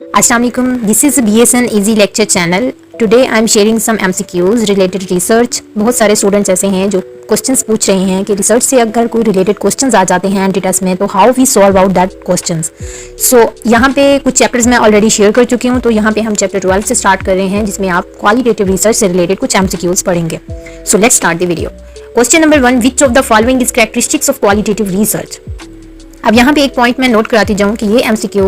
Assalamu alaikum. This is BSN Easy Lecture Channel. Today I am sharing some MCQs related research. बहुत सारे students ऐसे हैं जो questions पूछ रहे हैं कि रिसर्च से अगर कोई रिलेटेड क्वेश्चंस आ जाते हैं एंटी टेस्ट में तो how we solve out that questions. So यहाँ पे कुछ चैप्टर्स मैं ऑलरेडी शेयर कर चुकी हूँ. तो यहाँ पे हम चैप्टर 12 से स्टार्ट कर रहे हैं जिसमें आप क्वालिटेटिव रिसर्च से रिलेटेड कुछ MCQs पढ़ेंगे. So let's start the video. Question number 1, which of the following is characteristics of qualitative research. अब यहाँ पे एक पॉइंट मैं नोट कराती जाऊँ कि ये MCQ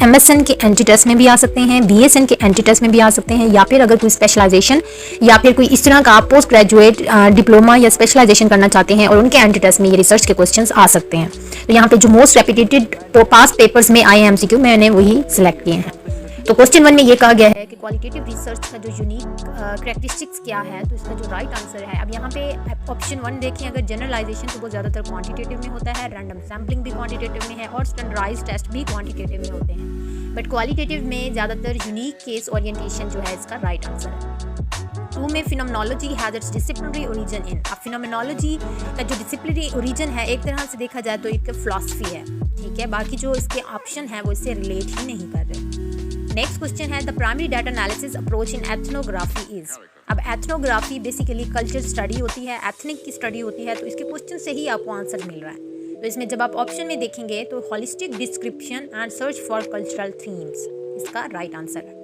MSN के एंटी टेस्ट में भी आ सकते हैं, BSN के एंटी टेस्ट में भी आ सकते हैं, या फिर अगर कोई स्पेशलाइजेशन या फिर कोई इस तरह का आप पोस्ट ग्रेजुएट डिप्लोमा या स्पेशलाइजेशन करना चाहते हैं और उनके एंटी टेस्ट में ये रिसर्च के क्वेश्चंस आ सकते हैं. तो यहाँ पे जो मोस्ट रेपिटेटेड पास्ट पेपर्स में आए MCQ मैंने वही सिलेक्ट किए हैं. तो क्वेश्चन 1 में ये कहा गया है कि क्वालिटेटिव रिसर्च का जो यूनिक कैरेक्टरिस्टिक्स क्या है, तो इसका जो राइट आंसर है. अब यहाँ पे ऑप्शन 1 देखें, अगर जनरलाइजेशन तो वो ज़्यादातर क्वांटिटेटिव में होता है, रैंडम सैम्पलिंग भी क्वांटिटेटिव में है और स्टैंडर्डाइज्ड टेस्ट भी क्वांटिटेटिव में होते हैं. बट क्वालिटेटिव में ज़्यादातर यूनिक केस ओरिएंटेशन जो है इसका राइट आंसर है. 2 में phenomenology has its disciplinary origin इन. अब फिनोमिनोलॉजी का जो डिसिप्लिनरी ओरिजिन है एक तरह से देखा जाए तो एक फिलॉसफी है, ठीक है. बाकी जो इसके ऑप्शन है वो इससे रिलेट ही नहीं कर रहे. नेक्स्ट क्वेश्चन है the primary data analysis approach in ethnography is. अब एथनोग्राफी बेसिकली कल्चर स्टडी होती है, एथनिक की स्टडी होती है. तो इसके क्वेश्चन से ही आपको आंसर मिल रहा है. तो इसमें जब आप ऑप्शन में देखेंगे तो holistic description and search for cultural themes इसका राइट आंसर है.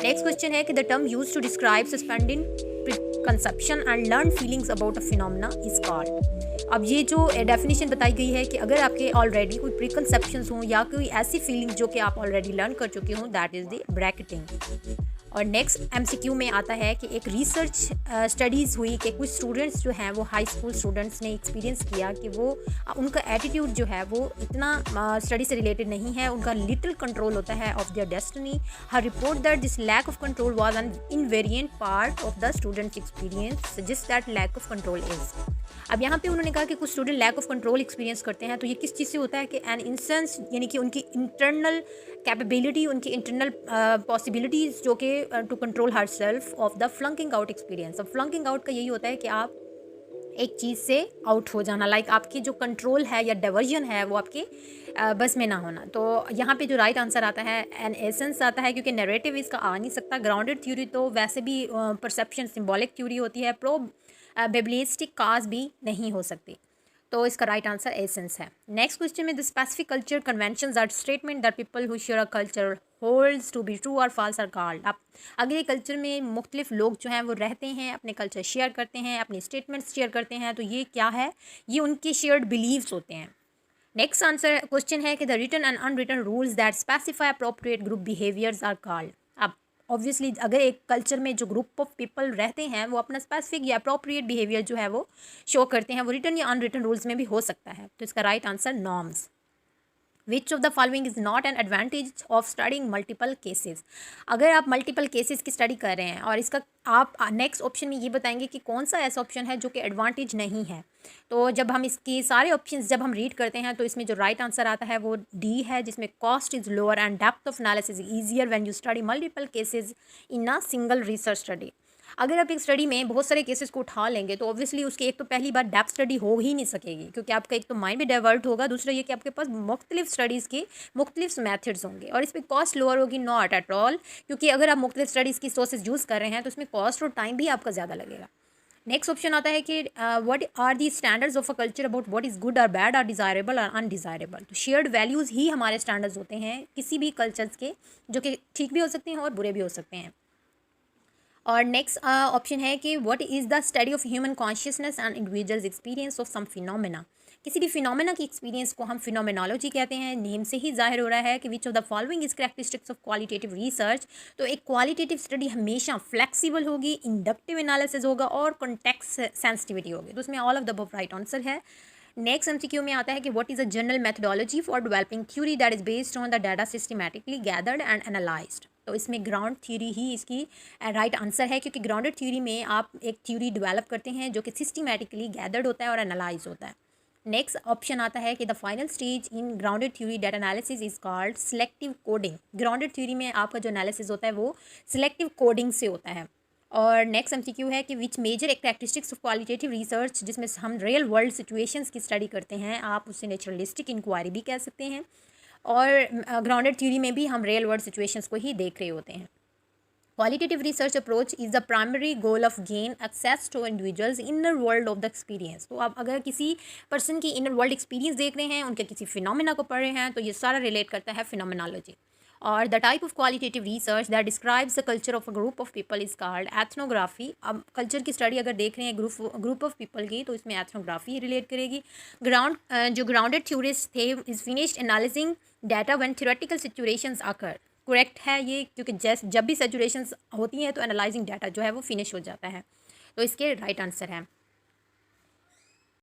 नेक्स्ट क्वेश्चन है कि the term used to describe suspending preconception and learn feelings about a phenomena is called. अब ये जो डेफिनेशन बताई गई है कि अगर आपके ऑलरेडी कोई प्रीकंसेप्शंस हों या कोई ऐसी फीलिंग्स जो कि आप ऑलरेडी लर्न कर चुके हों, दैट इज़ द ब्रैकेटिंग. और नेक्स्ट MCQ में आता है कि एक रिसर्च स्टडीज़ हुई कि कुछ स्टूडेंट्स जो हैं वो हाई स्कूल स्टूडेंट्स ने एक्सपीरियंस किया कि वो उनका एटीट्यूड जो है वो इतना स्टडी से रिलेटेड नहीं है, उनका लिटिल कंट्रोल होता है of their destiny. Her report that this lack of control was an invariant part of the students experience suggest that lack of control is. अब यहाँ पे उन्होंने कहा कि कुछ student lack of control experience करते हैं. तो ये किस चीज़ से होता है कि एन इंस्टेंस यानी कि उनकी इंटरनल कैपेबिलिटी, उनकी इंटरनल पॉसिबिलिटीज़ जो कि to control her self of the flunking out experience. अब फ्लंकिंग आउट का यही होता है कि आप एक चीज़ से आउट हो जाना, लाइक आपकी जो कंट्रोल है या डाइवर्जन है वो आपके बस में ना होना. तो यहाँ पे जो राइट आंसर आता है एन एसेंस आता है, क्योंकि नैरेटिव इसका आ नहीं सकता. ग्राउंडेड थ्योरी तो वैसे भी परसेप्शन सिम्बॉलिक थ्योरी होती है, प्रोबेबिलिस्टिक काज भी नहीं हो सकती. तो इसका राइट आंसर एसेंस है. नेक्स्ट क्वेश्चन में the specific culture conventions are statement that people who share a culture holds to be true और फॉल्स आर कॉल्ड. अब अगले कल्चर में मुख्तलिफ लोग जो हैं वो रहते हैं, अपने कल्चर शेयर करते हैं, अपने स्टेटमेंट्स शेयर करते हैं. तो ये क्या है? ये उनके शेयर्ड बिलीव्स होते हैं. नेक्स्ट आंसर क्वेश्चन है कि the written and unwritten rules that specify appropriate group behaviours are called. अब ऑब्वियसली अगर एक कल्चर में जो ग्रुप ऑफ पीपल रहते हैं वो अपना स्पेसिफिक या अप्रोप्रिएट बिहेवियर जो है वो शो करते हैं, वो रिटन या अनरिटन रूल्स में भी हो सकता है. तो इसका right answer norms. Which of the following is not an advantage of studying multiple cases. अगर आप मल्टीपल केसेस की स्टडी कर रहे हैं और इसका आप नेक्स्ट ऑप्शन में ये बताएंगे कि कौन सा ऐसा ऑप्शन है जो कि एडवांटेज नहीं है. तो जब हम इसके सारे ऑप्शंस जब हम रीड करते हैं तो इसमें जो राइट आंसर आता है वो D है, जिसमें cost is lower and depth of analysis easier when you study multiple cases in a single research study. अगर आप एक स्टडी में बहुत सारे केसेस को उठा लेंगे तो ऑब्वियसली उसकी एक तो पहली बार डेप्थ स्टडी हो ही नहीं सकेगी, क्योंकि आपका एक तो माइंड भी डाइवर्ट होगा, दूसरा ये कि आपके पास मुख्तलिफ स्टडीज़ के मुख्तलिफ मेथड्स होंगे और इस पर कॉस्ट लोअर होगी. नॉट एट ऑल, क्योंकि अगर आप मुख्तलिफ स्टडीज़ की सोर्सेज यूज़ कर रहे हैं तो उसमें कॉस्ट और टाइम भी आपका ज़्यादा लगेगा. नेक्स्ट ऑप्शन आता है कि what are the standards of a culture about what is good और बैड और डिज़ायरेबल और अनडिज़ायरेबल. तो शेयर्ड वैल्यूज़ ही हमारे स्टैंडर्ड्स होते हैं किसी भी कल्चर्स के, जो कि ठीक भी हो सकते हैं और बुरे भी हो सकते हैं. और नेक्स्ट ऑप्शन है कि what is the study of human consciousness and individuals experience of some phenomena. किसी भी फिनोमेना की एक्सपीरियंस को हम फिनोमेनोलॉजी कहते हैं. नेम से ही जाहिर हो रहा है कि which of the following is characteristics of qualitative research. तो एक क्वालिटेटिव स्टडी हमेशा फ्लेक्सिबल होगी, इंडक्टिव एनालिसिस होगा और कॉन्टेक्स्ट सेंसिटिविटी होगी. तो उसमें all of the above right answer है. नेक्स्ट MCQ में आता है कि what is a general methodology for developing theory that is based on the data systematically gathered and analysed. तो इसमें ग्राउंड थ्योरी ही इसकी राइट आंसर है, क्योंकि ग्राउंडेड थ्योरी में आप एक थ्योरी डेवलप करते हैं जो कि सिस्टमैटिकली गैदर्ड होता है और एनालाइज होता है. नेक्स्ट ऑप्शन आता है कि the final stage in grounded theory data analysis is called selective coding. Grounded theory में आपका जो एनालिसिस होता है वो सिलेक्टिव कोडिंग से होता है. और नेक्स्ट MCQ है कि which major characteristics of qualitative research, जिसमें हम रियल वर्ल्ड सिचुएशंस की स्टडी करते हैं, आप उससे नेचुरलिस्टिक इंक्वायरी भी कह सकते हैं. और ग्राउंडेड थ्योरी में भी हम रियल वर्ल्ड सिचुएशंस को ही देख रहे होते हैं। Qualitative research approach is the primary goal of gain access to individuals inner world of the experience। तो आप अगर किसी पर्सन की इनर वर्ल्ड एक्सपीरियंस देख रहे हैं, उनके किसी फिनोमेना को पढ़ रहे हैं, तो ये सारा रिलेट करता है फिनोमेनोलॉजी। और the type of qualitative research that describes the culture of a group of people is called ethnography. अब कल्चर की स्टडी अगर देख रहे हैं ग्रुप ऑफ पीपल की, तो इसमें एथनोग्राफी रिलेट करेगी। जो ग्राउंडेड थ्योरिस्ट थे is finished analysing data when theoretical situations आकर। करेक्ट है ये, क्योंकि जब भी सैचुरेशंस होती हैं तो एनालाइजिंग डाटा जो है वो फिनिश हो जाता है। तो इसके राइट आंसर है।